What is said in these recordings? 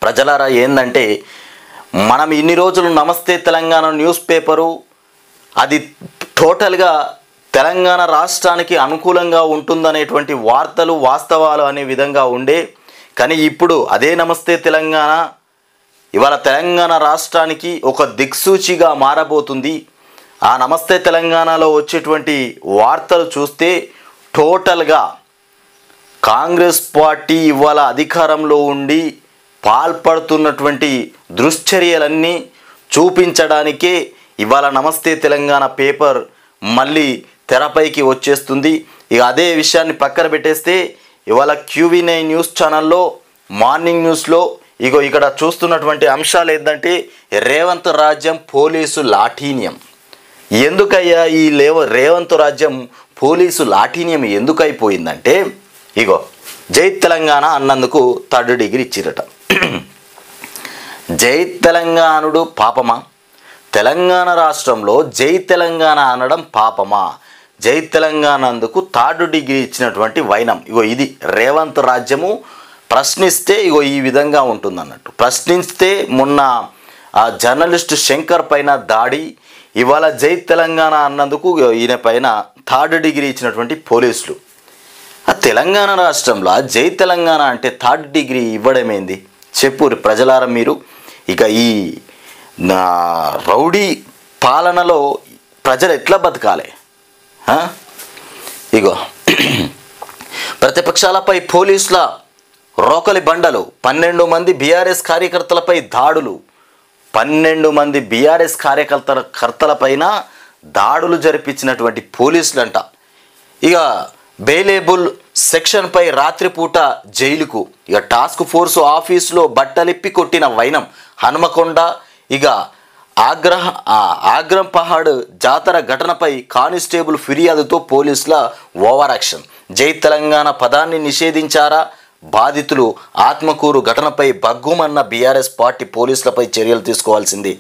ప్రజలారా ఏందంటే మనం ఇన్ని రోజులు నమస్తే తెలంగాణ న్యూస్ పేపరు అది టోటల్గా తెలంగాణ రాష్ట్రానికి అనుకూలంగా ఉంటుందనేటువంటి వార్తలు వాస్తవాలు అనే విధంగా ఉండే, కానీ ఇప్పుడు అదే నమస్తే తెలంగాణ ఇవాళ తెలంగాణ రాష్ట్రానికి ఒక దిక్సూచిగా మారబోతుంది. ఆ నమస్తే తెలంగాణలో వచ్చేటువంటి వార్తలు చూస్తే టోటల్గా కాంగ్రెస్ పార్టీ ఇవాళ అధికారంలో ఉండి పాల్పడుతున్నటువంటి దుశ్చర్యలన్నీ చూపించడానికే ఇవాళ నమస్తే తెలంగాణ పేపర్ మళ్ళీ తెరపైకి వచ్చేస్తుంది. ఇక అదే విషయాన్ని పక్కన పెట్టేస్తే ఇవాళ QV9 న్యూస్ ఛానల్లో మార్నింగ్ న్యూస్లో ఇక్కడ చూస్తున్నటువంటి అంశాలు ఏంటంటే రేవంత్ రాజ్యం పోలీసు లాఠీన్యం. ఎందుకయ్యా ఈ రేవంత్ రాజ్యం పోలీసు లాఠీన్యం ఎందుకు అయిపోయిందంటే జై తెలంగాణ అన్నందుకు 3rd డిగ్రీ ఇచ్చిరట. జై తెలంగాణుడు పాపమా? తెలంగాణ రాష్ట్రంలో జై తెలంగాణ అనడం పాపమా? జై తెలంగాణ అందుకు 3rd డిగ్రీ ఇచ్చినటువంటి వైనం ఇది రేవంత్ రాజ్యము ప్రశ్నిస్తే ఈ విధంగా ఉంటుందన్నట్టు. ప్రశ్నిస్తే మొన్న ఆ జర్నలిస్టు శంకర్ పైన దాడి, ఇవాళ జై తెలంగాణ అన్నందుకు ఈయన పైన 3rd డిగ్రీ ఇచ్చినటువంటి పోలీసులు. ఆ తెలంగాణ రాష్ట్రంలో జై తెలంగాణ అంటే 3rd డిగ్రీ ఇవ్వడమేంది చెప్పు ప్రజలారా మీరు. ఇక ఈ రౌడీ పాలనలో ప్రజలు ఎట్లా బతకాలి? ప్రతిపక్షాలపై పోలీసుల రోకలి బండలు, 12 మంది బీఆర్ఎస్ కార్యకర్తలపై దాడులు, 12 మంది బీఆర్ఎస్ కార్యకర్తలపైన దాడులు జరిపించినటువంటి పోలీసులంట. బెయిలేబుల్ సెక్షన్పై రాత్రిపూట జైలుకు. టాస్క్ ఫోర్స్ ఆఫీసులో బట్టలిప్పి కొట్టిన వైనం హనుమకొండ. ఆగ్రం పహాడ్ జాతర ఘటనపై కానిస్టేబుల్ ఫిర్యాదుతో పోలీసుల ఓవర్ యాక్షన్. జై తెలంగాణ పదాన్ని నిషేధించారా? బాధితులు ఆత్మకూరు ఘటనపై బగ్గుమన్న బీఆర్ఎస్ పార్టీ పోలీసులపై చర్యలు తీసుకోవాల్సింది.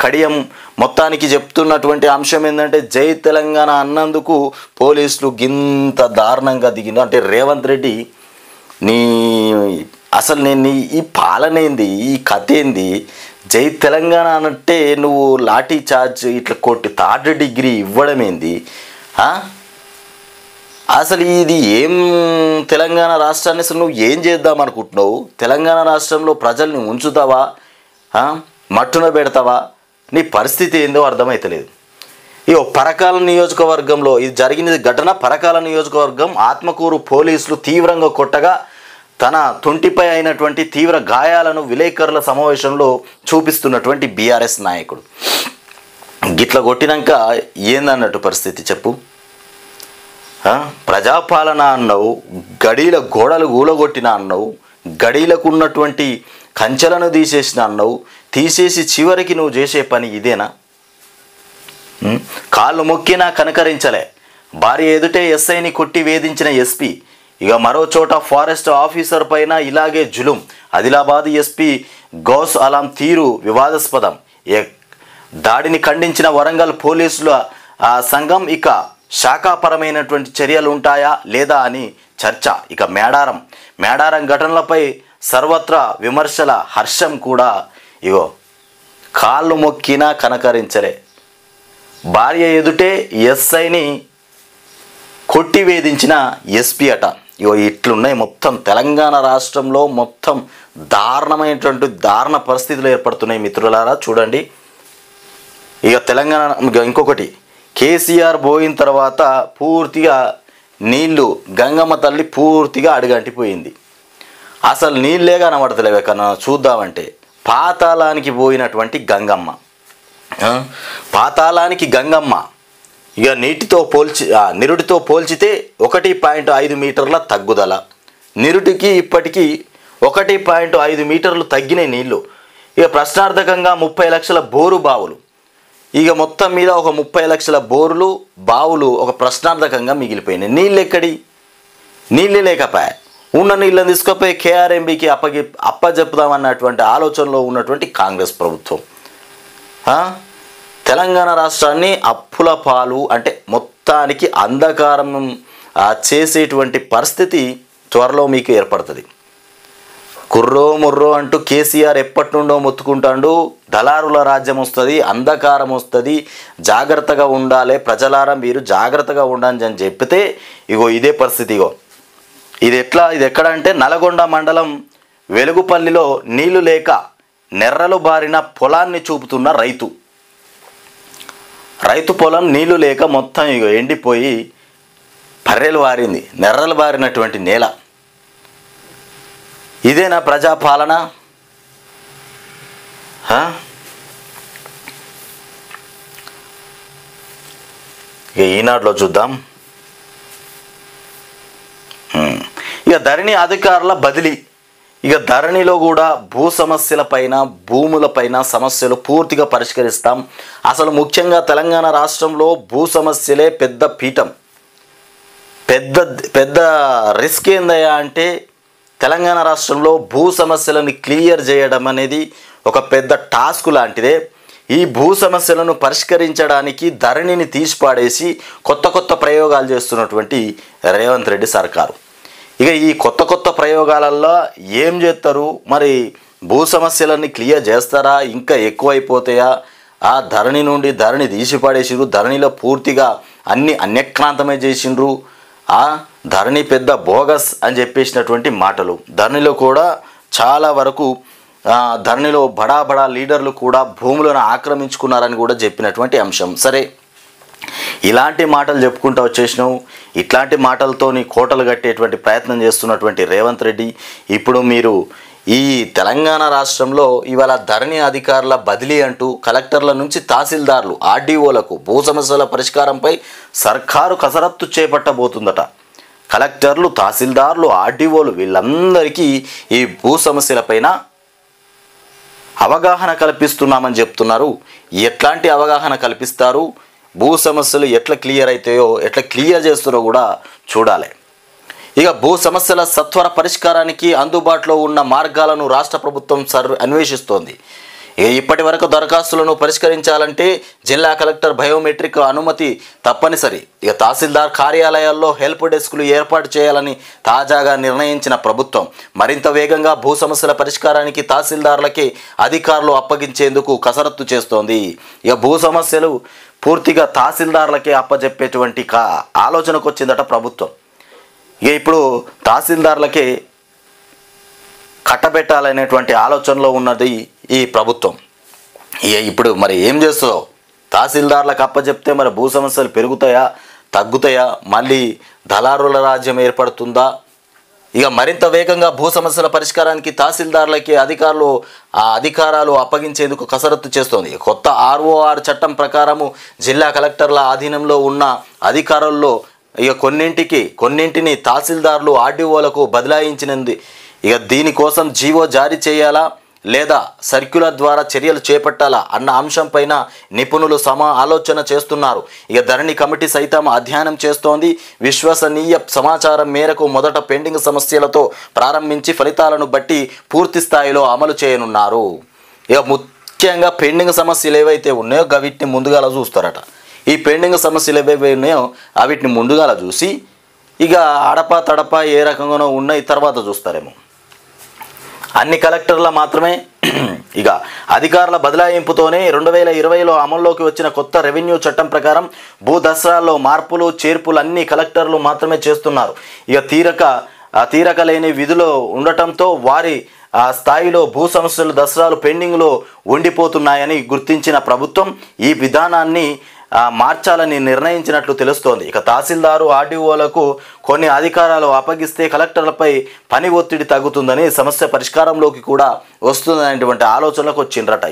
కడియం మొత్తానికి చెప్తున్నటువంటి అంశం ఏంటంటే జై తెలంగాణ అన్నందుకు పోలీసులు గింత దారుణంగా దిగిన అంటే రేవంత్ రెడ్డి అసలు నేను ఈ పాలనేంది, ఈ కథ ఏంది? జై తెలంగాణ అనంటే నువ్వు లాఠీ చార్జ్ ఇట్లా కొట్టి 3rd డిగ్రీ ఇవ్వడమేంది? అసలు ఇది ఏం తెలంగాణ రాష్ట్రాన్ని అసలు నువ్వు ఏం చేద్దాం అనుకుంటున్నావు? తెలంగాణ రాష్ట్రంలో ప్రజల్ని ఉంచుతావా, మట్టున పెడతావా? నీ పరిస్థితి ఏందో అర్థమవుతలేదు. పరకాల నియోజకవర్గంలో ఇది జరిగిన ఘటన. పరకాల నియోజకవర్గం ఆత్మకూరు పోలీసులు తీవ్రంగా కొట్టగా తన తొంటిపై అయినటువంటి తీవ్ర గాయాలను విలేకరుల సమావేశంలో చూపిస్తున్నటువంటి బీఆర్ఎస్ నాయకుడు. గిట్ల కొట్టినాక ఏందన్నట్టు పరిస్థితి చెప్పు. ప్రజాపాలన అన్నావు, గడీల గోడలు గూలగొట్టిన అన్నావు, గడీలకు ఉన్నటువంటి కంచెలను తీసేసిన అన్నావు. తీసేసి చివరికి నువ్వు చేసే పని ఇదేనా? కాళ్ళు మొక్కినా కనకరించలే. భార్య ఎదుటే ఎస్ఐని కొట్టి వేధించిన ఎస్పీ. మరో చోట ఫారెస్ట్ ఆఫీసర్ పైన ఇలాగే జులుం. ఆదిలాబాద్ ఎస్పీ గౌస్ అలాం తీరు వివాదాస్పదం. దాడిని ఖండించిన వరంగల్ పోలీసుల సంఘం శాఖాపరమైనటువంటి చర్యలు ఉంటాయా లేదా అని చర్చ. మేడారం ఘటనలపై సర్వత్రా విమర్శల హర్షం కూడా. కాళ్ళు మొక్కినా కనకరించలే. భార్య ఎదుటే ఎస్ఐని కొట్టి వేధించిన ఎస్పీ అట. ఇట్లున్నాయి మొత్తం తెలంగాణ రాష్ట్రంలో మొత్తం దారుణమైనటువంటి దారుణ పరిస్థితులు ఏర్పడుతున్నాయి మిత్రులారా. చూడండి తెలంగాణ ఇంకొకటి, కేసీఆర్ పోయిన తర్వాత పూర్తిగా నీళ్లు గంగమ్మ తల్లి పూర్తిగా అడుగంటిపోయింది. అసలు నీళ్ళే కనబడతలేవే కన్నా చూద్దామంటే. పాతాళానికి పోయినటువంటి గంగమ్మ, పాతాళానికి గంగమ్మ నిరుడితో పోల్చితే 1.5 మీటర్ల తగ్గుదల. నిరుడికి ఇప్పటికీ 1.5 మీటర్లు తగ్గిన నీళ్లు. ప్రశ్నార్థకంగా 30 లక్షల బోరు బావులు. మొత్తం మీద ఒక 30 లక్షల బోరులు బావులు ఒక ప్రశ్నార్థకంగా మిగిలిపోయినాయి. నీళ్ళు ఎక్కడి? నీళ్ళు లేకపోయా. ఉన్న నీళ్ళని తీసుకుపోయి KRMBకి అప్పజెప్పుదామన్నటువంటి ఆలోచనలో ఉన్నటువంటి కాంగ్రెస్ ప్రభుత్వం తెలంగాణ రాష్ట్రాన్ని అప్పుల పాలు అంటే మొత్తానికి అంధకారం చేసేటువంటి పరిస్థితి త్వరలో మీకు ఏర్పడుతుంది. కుర్రో ముర్రో అంటూ కేసీఆర్ ఎప్పటి నుండో మొత్తుకుంటాడు, దళారుల రాజ్యం వస్తుంది, అంధకారం వస్తుంది, జాగ్రత్తగా ఉండాలి ప్రజలారా, మీరు జాగ్రత్తగా ఉండాలి అని చెప్పితే ఇగో ఇదే పరిస్థితి. ఇది ఎక్కడ అంటే నల్గొండ మండలం వెలుగుపల్లిలో నీళ్లు లేక నెర్రలు బారిన పొలాన్ని చూపుతున్న రైతు పొలం నీళ్లు లేక మొత్తం ఇగో ఎండిపోయి పర్రెలు వారింది, నెర్రలు బారినటువంటి నేల. ఇదేనా ప్రజాపాలన? ఇక ఈనాడులో చూద్దాం. ఇక ధరణి అధికారుల బదిలీ. ఇక ధరణిలో కూడా భూ సమస్యలపైన, భూములపైన సమస్యలు పూర్తిగా పరిష్కరిస్తాం. అసలు ముఖ్యంగా తెలంగాణ రాష్ట్రంలో భూ సమస్యలే పెద్ద పీఠం, పెద్ద రిస్క్ ఏందయ్యా అంటే తెలంగాణ రాష్ట్రంలో భూ సమస్యలను క్లియర్ చేయడం అనేది ఒక పెద్ద టాస్క్ లాంటిదే. ఈ భూ సమస్యలను పరిష్కరించడానికి ధరణిని తీసిపాడేసి కొత్త ప్రయోగాలు చేస్తున్నటువంటి రేవంత్ రెడ్డి సర్కారు. ఇక ఈ కొత్త ప్రయోగాలలో ఏం చేస్తారు మరి? భూ సమస్యలన్నీ క్లియర్ చేస్తారా? ఇంకా ఎక్కువైపోతాయా? ఆ ధరణి తీసిపాడేసిండ్రు, ధరణిలో పూర్తిగా అన్యక్రాంతమే చేసిండ్రు. ఆ ధరణి పెద్ద బోగస్ అని చెప్పేసినటువంటి మాటలు. ధరణిలో కూడా చాలా వరకు ధరణిలో బడా లీడర్లు కూడా భూములను ఆక్రమించుకున్నారని కూడా చెప్పినటువంటి అంశం. సరే, ఇలాంటి మాటలు చెప్పుకుంటూ వచ్చేసినావు. ఇట్లాంటి మాటలతోని కోటలు కట్టేటువంటి ప్రయత్నం చేస్తున్నటువంటి రేవంత్ రెడ్డి ఇప్పుడు మీరు ఈ తెలంగాణ రాష్ట్రంలో ఇవాళ ధరణి అధికారుల బదిలీ అంటూ కలెక్టర్ల నుంచి తహసీల్దార్లు, ఆర్డీఓలకు భూ సమస్యల పరిష్కారంపై సర్కారు కసరత్తు చేపట్టబోతుందట. కలెక్టర్లు, తహసీల్దార్లు, ఆర్డీఓలు వీళ్ళందరికీ ఈ భూ సమస్యలపైన అవగాహన కల్పిస్తున్నామని చెప్తున్నారు. ఎట్లాంటి అవగాహన కల్పిస్తారు, భూ సమస్యలు ఎట్లా క్లియర్ అవుతాయో, ఎట్లా క్లియర్ చేస్తారో కూడా చూడాలి. ఇక భూ సమస్యల సత్వర పరిష్కారానికి అందుబాటులో ఉన్న మార్గాలను రాష్ట్ర ప్రభుత్వం అన్వేషిస్తోంది. ఇప్పటి వరకు దరఖాస్తులను పరిష్కరించాలంటే జిల్లా కలెక్టర్ బయోమెట్రిక్ అనుమతి తప్పనిసరి. ఇక తహసీల్దార్ కార్యాలయాల్లో హెల్ప్ డెస్క్లు ఏర్పాటు చేయాలని తాజాగా నిర్ణయించిన ప్రభుత్వం మరింత వేగంగా భూ సమస్యల పరిష్కారానికి తహసీల్దార్లకే అధికారులు అప్పగించేందుకు కసరత్తు చేస్తోంది. ఇక భూ సమస్యలు పూర్తిగా తహసీల్దార్లకే అప్పచెప్పేటువంటి ఆలోచనకు వచ్చిందట ప్రభుత్వం. ఇక ఇప్పుడు తహసీల్దార్లకే కట్టబెట్టాలనేటువంటి ఆలోచనలో ఉన్నది ఈ ప్రభుత్వం. ఇప్పుడు మరి ఏం చేస్తుందో? తహసీల్దార్లకు అప్పచెప్తే మరి భూ సమస్యలు పెరుగుతాయా, తగ్గుతాయా, మళ్ళీ దళారుల రాజ్యం ఏర్పడుతుందా? ఇక మరింత వేగంగా భూ సమస్యల పరిష్కారానికి తహసీల్దార్లకి అధికారాలు అప్పగించేందుకు కసరత్తు చేస్తోంది. కొత్త ROR చట్టం ప్రకారము జిల్లా కలెక్టర్ల ఆధీనంలో ఉన్న అధికారుల్లో ఇక కొన్నింటిని తహసీల్దార్లు, ఆర్డీఓలకు బదలాయించినది. ఇక దీనికోసం జీవో జారీ చేయాలా లేదా సర్క్యులర్ ద్వారా చర్యలు చేపట్టాలా అన్న అంశంపైన నిపుణులు ఆలోచన చేస్తున్నారు. ఇక ధరణి కమిటీ సైతం అధ్యయనం చేస్తోంది. విశ్వసనీయ సమాచారం మేరకు మొదట పెండింగ్ సమస్యలతో ప్రారంభించి ఫలితాలను బట్టి పూర్తి స్థాయిలో అమలు చేయనున్నారు. ఇక ముఖ్యంగా పెండింగ్ సమస్యలు ఏవైతే ఉన్నాయో వీటిని ముందుగా చూస్తారట. ఈ పెండింగ్ సమస్యలు ఏవైతే ఉన్నాయో వీటిని ముందుగా చూసి ఇక అడపా తడపా ఏ రకంగానో ఉన్నాయి తర్వాత చూస్తారేమో. అన్ని కలెక్టర్ల మాత్రమే ఇక అధికారుల బదలాయింపుతోనే 2020లో అమల్లోకి వచ్చిన కొత్త రెవెన్యూ చట్టం ప్రకారం భూ దసరాల్లో మార్పులు చేర్పులు అన్ని కలెక్టర్లు మాత్రమే చేస్తున్నారు. ఇక తీరక లేని విధులు ఉండటంతో వారి స్థాయిలో భూ సమస్యలు దసరాలు పెండింగ్లో ఉండిపోతున్నాయని గుర్తించిన ప్రభుత్వం ఈ విధానాన్ని మార్చాలని నిర్ణయించినట్లు తెలుస్తోంది. ఇక తహసీల్దారు, ఆర్డీఓలకు కొన్ని అధికారాలు అప్పగిస్తే కలెక్టర్లపై పని ఒత్తిడి తగ్గుతుందని, సమస్య పరిష్కారంలోకి కూడా వస్తుందనేటువంటి ఆలోచనలకు వచ్చిండ్రట.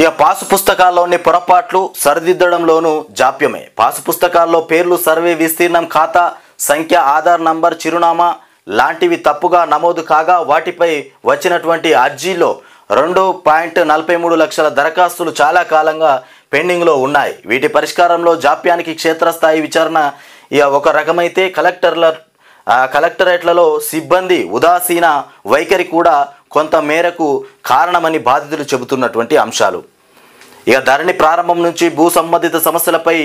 ఇక పాసు పుస్తకాల్లోని పొరపాట్లు సరిదిద్దడంలోనూ జాప్యమే. పాసు పుస్తకాల్లో పేర్లు, సర్వే విస్తీర్ణం, ఖాతా సంఖ్య, ఆధార్ నంబర్, చిరునామా లాంటివి తప్పుగా నమోదు కాగా వాటిపై వచ్చినటువంటి అర్జీలో 2.43 లక్షల దరఖాస్తులు చాలా కాలంగా పెండింగ్లో ఉన్నాయి. వీటి పరిష్కారంలో జాప్యానికి క్షేత్రస్థాయి విచారణ ఒక రకమైతే కలెక్టరేట్లలో సిబ్బంది ఉదాసీన వైఖరి కూడా కొంత మేరకు కారణమని బాధితులు చెబుతున్నటువంటి అంశాలు. ఇక ధరణి ప్రారంభం నుంచి భూ సంబంధిత సమస్యలపై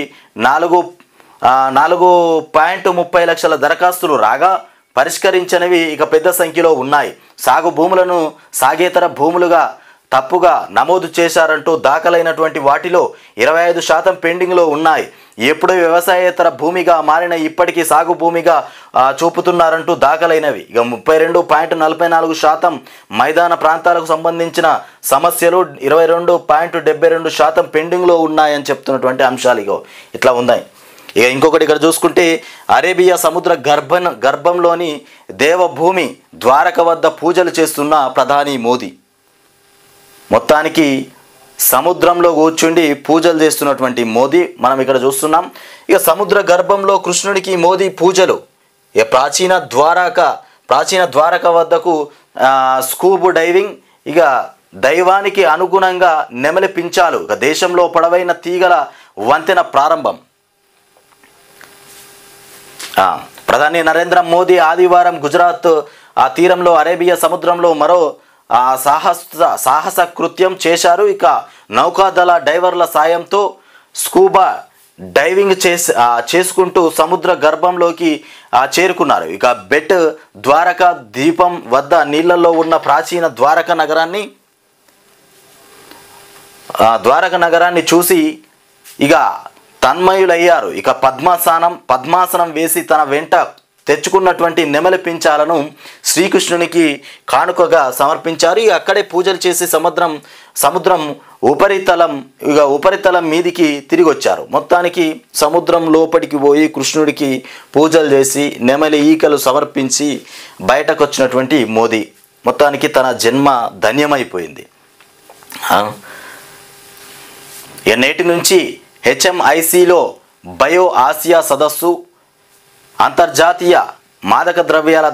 4.30 లక్షల దరఖాస్తులు రాగా పరిష్కరించనివి ఇక పెద్ద సంఖ్యలో ఉన్నాయి. సాగు భూములను సాగేతర భూములుగా తప్పుగా నమోదు చేశారంటూ దాఖలైనటువంటి వాటిలో 25% పెండింగ్లో ఉన్నాయి. ఎప్పుడూ వ్యవసాయేతర భూమిగా మారిన ఇప్పటికీ సాగు భూమిగా చూపుతున్నారంటూ దాఖలైనవి ఇక 32.44% మైదాన ప్రాంతాలకు సంబంధించిన సమస్యలు 22.72% పెండింగ్లో ఉన్నాయని చెప్తున్నటువంటి అంశాలు ఇట్లా ఉన్నాయి. ఇక ఇంకొకటి ఇక్కడ చూసుకుంటే అరేబియా సముద్ర గర్భంలోని దేవభూమి ద్వారక వద్ద పూజలు చేస్తున్న ప్రధాని మోదీ. మొత్తానికి సముద్రంలో కూర్చుండి పూజలు చేస్తున్నటువంటి మోదీ మనం ఇక్కడ చూస్తున్నాం. ఇక సముద్ర గర్భంలో కృష్ణుడికి మోదీ పూజలు. ఇక ప్రాచీన ద్వారక వద్దకు స్కూబు డైవింగ్, ఇక దైవానికి అనుగుణంగా నెమలి పించాలు. ఇక దేశంలో పొడవైన తీగల వంతెన ప్రారంభం. ప్రధాని నరేంద్ర మోదీ ఆదివారం గుజరాత్ తీరంలో అరేబియా సముద్రంలో మరో సాహస కృత్యం చేశారు. ఇక నౌకాదళ డైవర్ల సాయంతో స్కూబా డైవింగ్ చేసుకుంటూ సముద్ర గర్భంలోకి చేరుకున్నారు. ఇక బెట్ ద్వారకా ద్వీపం వద్ద నీళ్లలో ఉన్న ప్రాచీన ద్వారకా నగరాన్ని చూసి ఇక తన్మయులయ్యారు. ఇక పద్మాసనం వేసి తన వెంట తెచ్చుకున్నటువంటి నెమలి పించాలను శ్రీకృష్ణునికి కానుకగా సమర్పించారు. ఇక అక్కడే పూజలు చేసి సముద్రం ఉపరితలం మీదికి తిరిగి వచ్చారు. మొత్తానికి సముద్రం లోపలికి పోయి కృష్ణుడికి పూజలు చేసి నెమలి ఈకలు సమర్పించి బయటకు వచ్చినటువంటి మోదీ మొత్తానికి తన జన్మ ధన్యమైపోయింది. నేటి నుంచి HMICలో బయో ఆసియా సదస్సు, అంతర్జాతీయ మాదక ద్రవ్యాల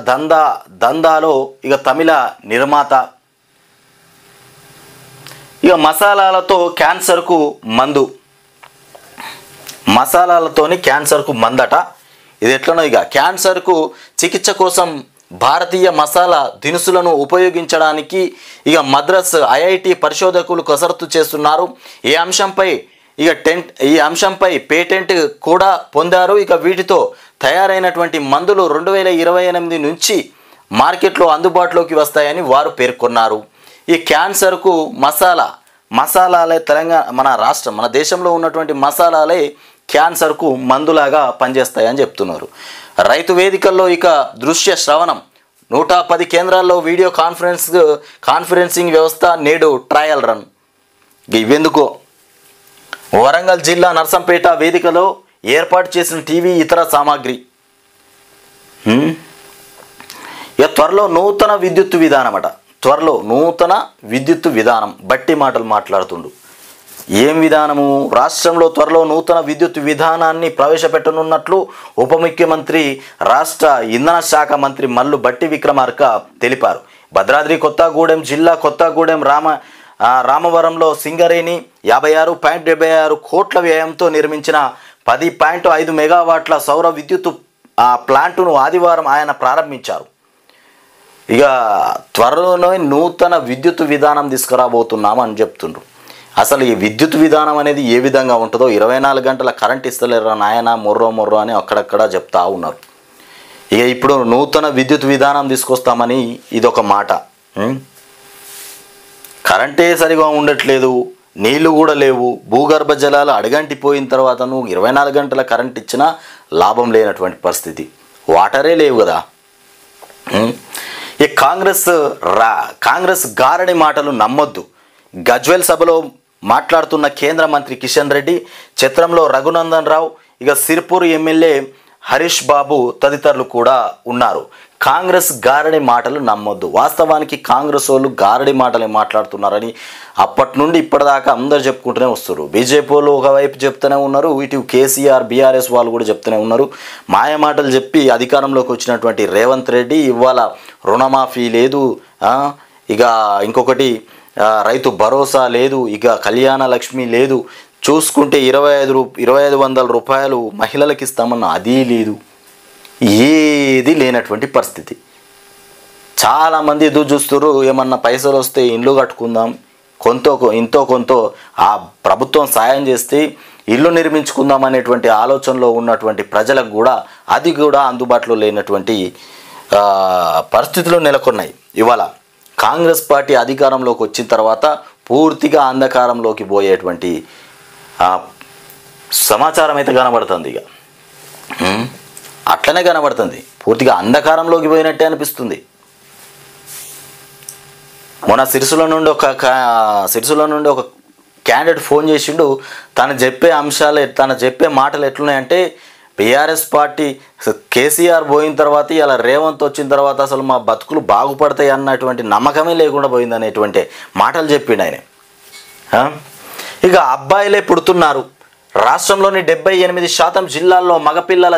దందాలో ఇక తమిళ నిర్మాత. ఇక మసాలాలతో క్యాన్సర్కు మందు, మసాలాలతోని క్యాన్సర్కు మందట. ఇది ఎట్లనో ఇక క్యాన్సర్కు చికిత్స కోసం భారతీయ మసాలా దినుసులను ఉపయోగించడానికి ఇక మద్రాస్ IIT పరిశోధకులు కసరత్తు చేస్తున్నారు. ఈ అంశంపై పేటెంట్ కూడా పొందారు. ఇక వీటితో తయారైనటువంటి మందులు 2028 నుంచి మార్కెట్లో అందుబాటులోకి వస్తాయని వారు పేర్కొన్నారు. ఈ క్యాన్సర్కు మసాలాలే మన దేశంలో ఉన్నటువంటి మసాలాలే క్యాన్సర్కు మందులాగా పనిచేస్తాయని చెప్తున్నారు. రైతు వేదికల్లో ఇక దృశ్య శ్రవణం, 110 కేంద్రాల్లో వీడియో కాన్ఫరెన్సింగ్ వ్యవస్థ నేడు ట్రయల్ రన్. ఇవెందుకో వరంగల్ జిల్లా నర్సంపేట వేదికలో ఏర్పాటు చేసిన టీవీ ఇతర సామాగ్రి. ఇక త్వరలో నూతన విద్యుత్తు విధానం బట్టి మాటలు మాట్లాడుతుండు. ఏం విధానము? రాష్ట్రంలో త్వరలో నూతన విద్యుత్ విధానాన్ని ప్రవేశపెట్టనున్నట్లు ఉప ముఖ్యమంత్రి రాష్ట్ర ఇంధన శాఖ మంత్రి మల్లు బట్టి విక్రమార్క తెలిపారు. భద్రాద్రి కొత్తగూడెం జిల్లా కొత్తగూడెం రామవరంలో సింగరేణి 56.76 కోట్ల వ్యయంతో నిర్మించిన 10.5 మెగావాట్ల సౌర విద్యుత్ ప్లాంటును ఆదివారం ఆయన ప్రారంభించారు. ఇక త్వరలోనే నూతన విద్యుత్ విధానం తీసుకురాబోతున్నాం అని చెప్తుండ్రు. అసలు ఈ విద్యుత్ విధానం అనేది ఏ విధంగా ఉంటుందో 24 gంటల కరెంట్ ఇస్తలేరా నాయన మొర్రో అని అక్కడక్కడ చెప్తా ఉన్నారు. ఇక ఇప్పుడు నూతన విద్యుత్ విధానం తీసుకొస్తామని ఇదొక మాట. కరెంటే సరిగా ఉండట్లేదు, నీళ్లు కూడా లేవు, భూగర్భ జలాలు అడగంటిపోయిన తర్వాత నువ్వు 24 గంటల కరెంట్ ఇచ్చినా లాభం లేనటువంటి పరిస్థితి. వాటరే లేవు కదా. ఈ కాంగ్రెస్ గారడి మాటలు నమ్మొద్దు. గజ్వేల్ సభలో మాట్లాడుతున్న కేంద్ర మంత్రి కిషన్ రెడ్డి, చిత్రంలో రఘునందన్ రావు, ఇక సిర్పూర్ ఎమ్మెల్యే హరీష్ బాబు తదితరులు కూడా ఉన్నారు. కాంగ్రెస్ గారడి మాటలు నమ్మొద్దు. వాస్తవానికి కాంగ్రెస్ వాళ్ళు గారడి మాటలే మాట్లాడుతున్నారని అప్పటి నుండి ఇప్పటిదాకా అందరు చెప్పుకుంటూనే వస్తారు. బీజేపీ వాళ్ళు ఒకవైపు చెప్తూనే ఉన్నారు, ఇటు కేసీఆర్ BRS వాళ్ళు కూడా చెప్తూనే ఉన్నారు. మాయ మాటలు చెప్పి అధికారంలోకి వచ్చినటువంటి రేవంత్ రెడ్డి ఇవాళ రుణమాఫీ లేదు, ఇక ఇంకొకటి రైతు భరోసా లేదు, ఇక కళ్యాణ లక్ష్మి లేదు, చూసుకుంటే 2500 రూపాయలు మహిళలకు ఇస్తామన్న అది లేదు, ఏది లేనటువంటి పరిస్థితి. చాలామంది ఎదురు చూస్తారు, ఏమన్నా పైసలు వస్తే ఇండ్లు కట్టుకుందాం, ఇంతో కొంత ఆ ప్రభుత్వం సాయం చేస్తే ఇల్లు నిర్మించుకుందాం అనేటువంటి ఆలోచనలో ఉన్నటువంటి ప్రజలకు కూడా అది కూడా అందుబాటులో లేనటువంటి పరిస్థితులు నెలకొన్నాయి. ఇవాళ కాంగ్రెస్ పార్టీ అధికారంలోకి వచ్చిన తర్వాత పూర్తిగా అంధకారంలోకి పోయేటువంటి సమాచారం అయితే కనబడుతుంది. ఇక అట్లనే కనబడుతుంది, పూర్తిగా అంధకారంలోకి పోయినట్టే అనిపిస్తుంది. మొన్న సిరిసిల్ల నుండి ఒక క్యాండిడేట్ ఫోన్ చేసిండు. తను చెప్పే మాటలు ఎట్లున్నాయంటే, బీఆర్ఎస్ పార్టీ కేసీఆర్ పోయిన తర్వాత ఇలా రేవంత్ వచ్చిన తర్వాత అసలు మా బతుకులు బాగుపడతాయి అన్నటువంటి నమ్మకమే లేకుండా పోయింది అనేటువంటి మాటలు చెప్పిండు ఆయన. ఇక అబ్బాయిలే పుడుతున్నారు. రాష్ట్రంలోని 78% జిల్లాల్లో మగపిల్లల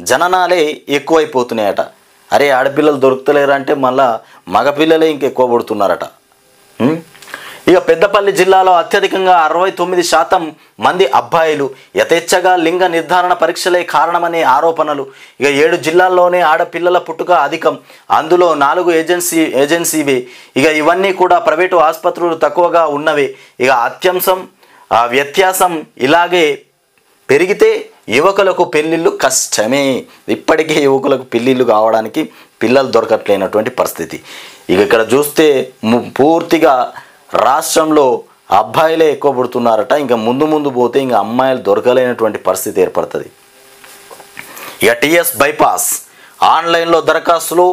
జననాలే ఎక్కువైపోతున్నాయట. అరే ఆడపిల్లలు దొరుకుతలేరంటే మళ్ళా మగపిల్లలే ఇంకెక్కువ పుడుతున్నారట. ఇక పెద్దపల్లి జిల్లాలో అత్యధికంగా 69% మంది అబ్బాయిలు. యథేచ్ఛగా లింగ నిర్ధారణ పరీక్షలే కారణమనే ఆరోపణలు. ఇక 7 జిల్లాల్లోనే ఆడపిల్లల పుట్టుక అధికం, అందులో 4 ఏజెన్సీవే. ఇక ఇవన్నీ కూడా ప్రైవేటు ఆసుపత్రులు తక్కువగా ఉన్నవే. ఇక వ్యత్యాసం ఇలాగే పెరిగితే యువకులకు పెళ్ళిళ్ళు కష్టమే. ఇప్పటికే యువకులకు పెళ్ళిళ్ళు కావడానికి పిల్లలు దొరకట్లేనటువంటి పరిస్థితి. ఇక ఇక్కడ చూస్తే పూర్తిగా రాష్ట్రంలో అబ్బాయిలే ఎక్కువ పుడుతున్నారట. ఇంకా ముందు పోతే ఇంకా అమ్మాయిలు దొరకలేనటువంటి పరిస్థితి ఏర్పడుతుంది. ఇక టీఎస్ బైపాస్ ఆన్లైన్లో దరఖాస్తులు,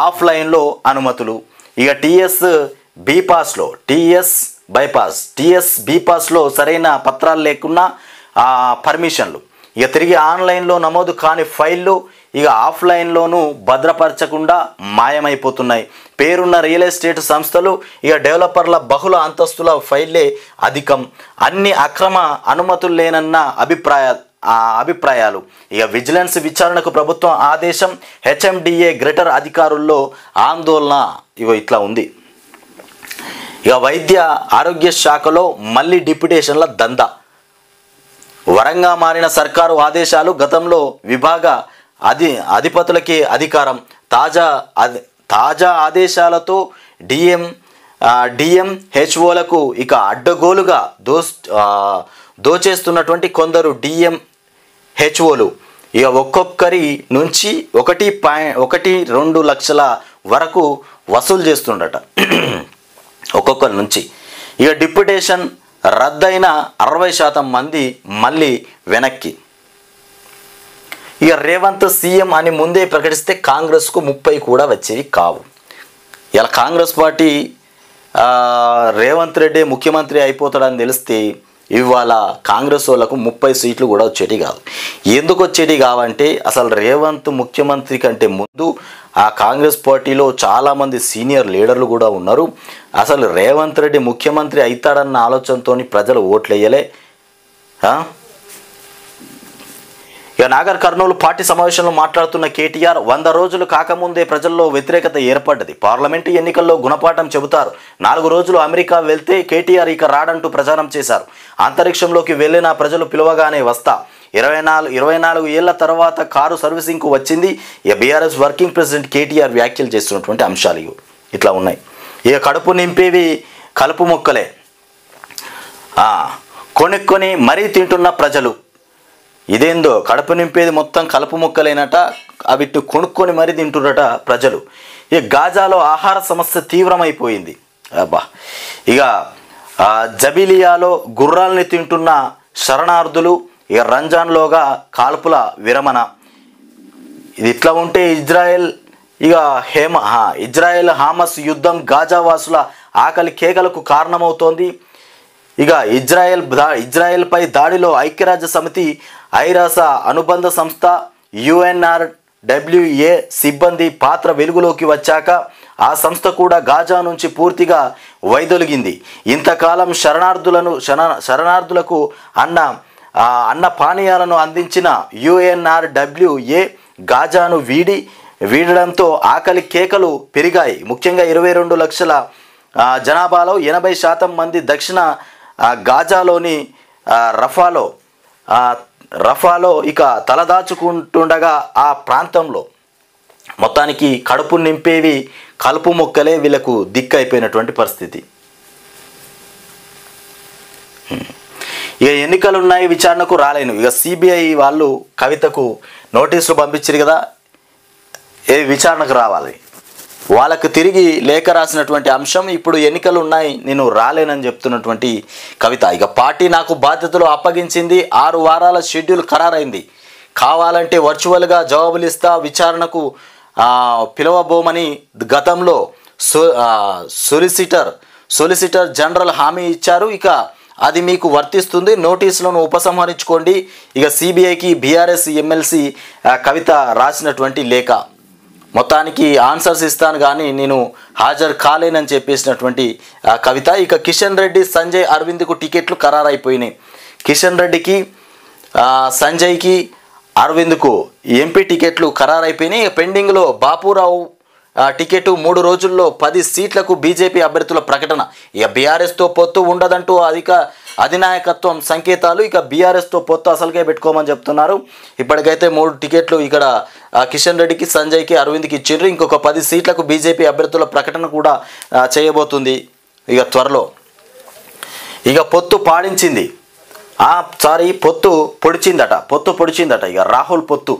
ఆఫ్లైన్లో అనుమతులు. ఇక టీఎస్ బీపాస్లో సరైన పత్రాలు లేకున్నా పర్మిషన్లు. ఇక తిరిగి ఆన్లైన్లో నమోదు కాని ఫైళ్ళు ఇక ఆఫ్లైన్లోనూ భద్రపరచకుండా మాయమైపోతున్నాయి. పేరున్న రియల్ ఎస్టేట్ సంస్థలు ఇక డెవలపర్ల బహుళ అంతస్తుల ఫైళ్ళే అధికం. అన్ని అక్రమ అనుమతులు లేనన్న అభిప్రాయాలు. ఇక విజిలెన్స్ విచారణకు ప్రభుత్వం ఆదేశం. హెచ్ఎండిఏ గ్రేటర్ అధికారుల్లో ఆందోళన. ఇట్లా ఉంది. ఇక వైద్య ఆరోగ్య శాఖలో మళ్ళీ డిప్యుటేషన్ల దందా. వరంగా మారిన సర్కారు ఆదేశాలు. గతంలో విభాగ అధిపతులకే అధికారం. తాజా ఆదేశాలతో డిఎంహెచ్ఓలకు ఇక అడ్డగోలుగా దోచేస్తున్నటువంటి కొందరు డిఎంహెచ్ఓలు ఇక ఒక్కొక్కరి నుంచి 1.2 లక్షల వరకు వసూలు చేస్తుండట ఒక్కొక్కరి నుంచి. ఇక డిప్యుటేషన్ రద్దయిన 60% మంది మళ్ళీ వెనక్కి. ఇక రేవంత్ సీఎం అని ముందే ప్రకటిస్తే కాంగ్రెస్కు 30 కూడా వచ్చేవి కావు. ఇలా కాంగ్రెస్ పార్టీ రేవంత్ రెడ్డి ముఖ్యమంత్రి అయిపోతాడని తెలిస్తే ఇవాళ కాంగ్రెస్ వాళ్ళకు 30 సీట్లు కూడా వచ్చేటి కాదు. ఎందుకు వచ్చేటి కావంటే అసలు రేవంత్ ముఖ్యమంత్రి కంటే ముందు ఆ కాంగ్రెస్ పార్టీలో చాలామంది సీనియర్ లీడర్లు కూడా ఉన్నారు. అసలు రేవంత్ రెడ్డి ముఖ్యమంత్రి అవుతాడన్న ఆలోచనతో ప్రజలు ఓట్లేయలే. ఇక నాగర్ కర్నూలు పార్టీ సమావేశంలో మాట్లాడుతున్న కేటీఆర్ 100 రోజులు కాకముందే ప్రజల్లో వ్యతిరేకత ఏర్పడ్డది. పార్లమెంటు ఎన్నికల్లో గుణపాఠం చెబుతారు. 4 రోజులు అమెరికా వెళ్తే కేటీఆర్ ఇక రాడంటూ ప్రచారం చేశారు. అంతరిక్షంలోకి వెళ్ళిన ప్రజలు పిలవగానే వస్తా. 24 ఏళ్ల తర్వాత కారు సర్వీసింగ్కు వచ్చింది. ఇక బీఆర్ఎస్ వర్కింగ్ ప్రెసిడెంట్ కేటీఆర్ వ్యాఖ్యలు చేస్తున్నటువంటి అంశాలు ఇట్లా ఉన్నాయి. ఇక కడుపు నింపేవి కలుపు మొక్కలే కొనుక్కొని మరీ తింటున్న ప్రజలు. ఇదేందో కడుపు నింపేది మొత్తం కలుపు మొక్కలేనట, అవిటి కొనుక్కొని మరీ తింటున్నట ప్రజలు. ఇక గాజాలో ఆహార సమస్య తీవ్రమైపోయింది. ఇక జబిలియాలో గుర్రాల్ని తింటున్న శరణార్థులు. ఇక రంజాన్లోగా కాల్పుల విరమణ. ఇది ఇట్లా ఉంటే ఇజ్రాయెల్ హామస్ యుద్ధం గాజావాసుల ఆకలి కేకలకు కారణమవుతోంది. ఇక ఇజ్రాయెల్పై దాడిలో ఐక్యరాజ్య సమితి, ఐరాస అనుబంధ సంస్థ, UNRWA సిబ్బంది పాత్ర వెలుగులోకి వచ్చాక ఆ సంస్థ కూడా గాజా నుంచి పూర్తిగా వైదొలిగింది. ఇంతకాలం శరణార్థులకు అన్న పానీయాలను అందించిన UNRWA గాజాను వీడడంతో ఆకలి కేకలు పెరిగాయి. ముఖ్యంగా 22 లక్షల జనాభాలో 80% మంది దక్షిణ గాజాలోని రఫాలో ఇక తలదాచుకుంటుండగా ఆ ప్రాంతంలో మొత్తానికి కడుపు నింపేవి కలుపు మొక్కలే వీళ్ళకు దిక్కైపోయినటువంటి పరిస్థితి. ఇక ఎన్నికలు ఉన్నాయి, విచారణకు రాలేను. ఇక సిబిఐ వాళ్ళు కవితకు నోటీసులు పంపించారు కదా, ఏ విచారణకు రావాలి. వాళ్ళకు తిరిగి లేఖ రాసినటువంటి అంశం ఇప్పుడు ఎన్నికలు ఉన్నాయి, నేను రాలేనని చెప్తున్నటువంటి కవిత. ఇక పార్టీ నాకు బాధ్యతలు అప్పగించింది, 6 వారాల షెడ్యూల్ ఖరారైంది, కావాలంటే వర్చువల్గా జవాబులు ఇస్తా, విచారణకు పిలవబోమని గతంలో సొలిసిటర్ జనరల్ హామీ ఇచ్చారు. ఇక అది మీకు వర్తిస్తుంది, నోటీసులను ఉపసంహరించుకోండి. ఇక సిబిఐకి బీఆర్ఎస్ ఎమ్మెల్సీ కవిత రాసినటువంటి లేఖ. మొత్తానికి ఆన్సర్స్ ఇస్తాను కానీ నేను హాజరు కాలేనని చెప్పేసినటువంటి కవిత. ఇక కిషన్ రెడ్డి, సంజయ్, అరవింద్కు టికెట్లు ఖరారైపోయినాయి. కిషన్ రెడ్డికి, సంజయ్కి, అరవింద్కు ఎంపీ టికెట్లు ఖరారైపోయినాయి. ఇక పెండింగ్లో బాపురావు టికెట్ 3 రోజుల్లో 10 సీట్లకు బీజేపీ అభ్యర్థుల ప్రకటన. ఇక బీఆర్ఎస్తో పొత్తు ఉండదంటూ అధినాయకత్వం సంకేతాలు. ఇక బీఆర్ఎస్తో పొత్తు అసలుకే పెట్టుకోమని చెప్తున్నారు. ఇప్పటికైతే 3 టికెట్లు ఇక్కడ కిషన్ రెడ్డికి, సంజయ్కి, అరవింద్కి ఇచ్చిండ్రు. ఇంకొక 10 సీట్లకు బీజేపీ అభ్యర్థుల ప్రకటన కూడా చేయబోతుంది ఇక త్వరలో. ఇక పొత్తు పాడించింది, పొత్తు పొడిచిందట. ఇక రాహుల్ పొత్తు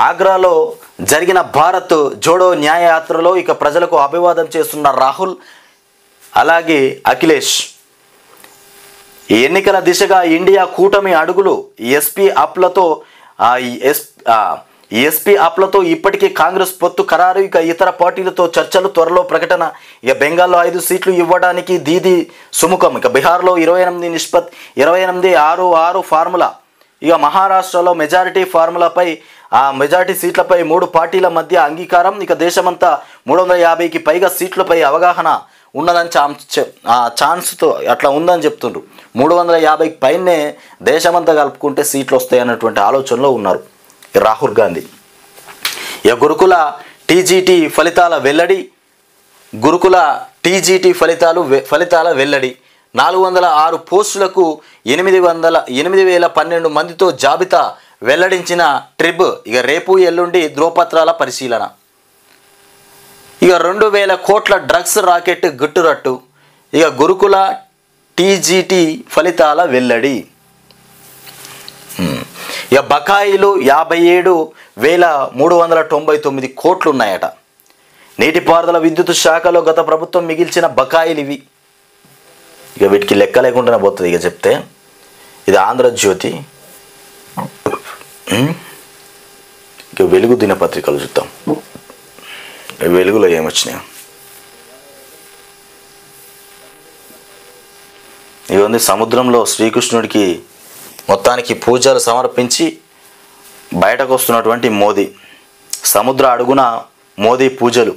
ఆగ్రాలో జరిగిన భారత్ జోడో న్యాయయాత్రలో ఇక ప్రజలకు అభివాదం చేస్తున్న రాహుల్, అలాగే అఖిలేష్. ఎన్నికల దిశగా ఇండియా కూటమి అడుగులు. ఎస్పీ అప్లతో ఇప్పటికే కాంగ్రెస్ పొత్తు ఖరారు. ఇక ఇతర పార్టీలతో చర్చలు, త్వరలో ప్రకటన. ఇక బెంగాల్లో 5 సీట్లు ఇవ్వడానికి దీదీ సుముఖం. ఇక బీహార్లో 28 నిష్పత్తి 28-6-6 ఫార్ములా. ఇక మహారాష్ట్రలో మెజారిటీ ఫార్ములాపై మెజారిటీ సీట్లపై 3 పార్టీల మధ్య అంగీకారం. ఇక దేశమంతా 350కి పైగా సీట్లపై అవగాహన ఉన్నదని ఛాన్స్తో అట్లా ఉందని చెప్తుండ్రు. 350కి పైనే దేశమంతా కలుపుకుంటే సీట్లు వస్తాయన్నటువంటి ఆలోచనలో ఉన్నారు రాహుల్ గాంధీ. ఇక గురుకుల టీజీటీ ఫలితాల వెల్లడి. 406 పోస్టులకు 8,012 మందితో జాబితా వెల్లడించిన ట్రిబ్. ఇక రేపు ఎల్లుండి ధ్రువపత్రాల పరిశీలన. ఇక 2,000 కోట్ల డ్రగ్స్ రాకెట్ గుట్టురట్టు. ఇక గురుకుల టీజీటీ ఫలితాల వెల్లడి. ఇక బకాయిలు 57,399 కోట్లు ఉన్నాయట. నీటిపారుదల విద్యుత్ శాఖలో గత ప్రభుత్వం మిగిల్చిన బకాయిలు ఇవి. ఇక వీటికి లెక్క లేకుండానే పోతుంది. ఇక చెప్తే ఇది ఆంధ్రజ్యోతి. ఇక వెలుగు దినపత్రికలు చూద్దాం. వెలుగులో ఏమొచ్చినాయి? ఇవన్నీ సముద్రంలో శ్రీకృష్ణుడికి మొత్తానికి పూజలు సమర్పించి బయటకు వస్తున్నటువంటి మోదీ. సముద్ర అడుగున మోదీ పూజలు.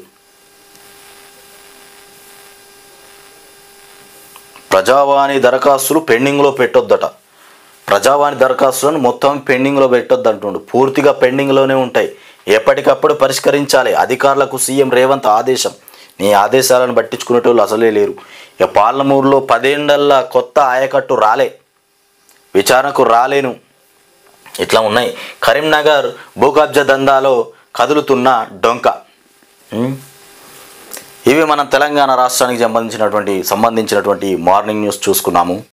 ప్రజావాణి దరఖాస్తులు పెండింగ్లో పెట్టొద్దట. ప్రజావాణి దరఖాస్తులను మొత్తం పెండింగ్లో పెట్టొద్దు అంటుండు. పూర్తిగా పెండింగ్లోనే ఉంటాయి, ఎప్పటికప్పుడు పరిష్కరించాలి. అధికారులకు సీఎం రేవంత్ ఆదేశం. నీ ఆదేశాలను పట్టించుకునేటోళ్ళు అసలే లేరు. ఇక పాలమూరులో 10 ఏళ్ల కొత్త ఆయకట్టు రాలే, విచారణకు రాలేను. ఇట్లా ఉన్నాయి. కరీంనగర్ భూకబ్జా దందాలో కదులుతున్న డొంక. ఇవి మనం తెలంగాణ రాష్ట్రానికి సంబంధించినటువంటి మార్నింగ్ న్యూస్ చూసుకున్నాము.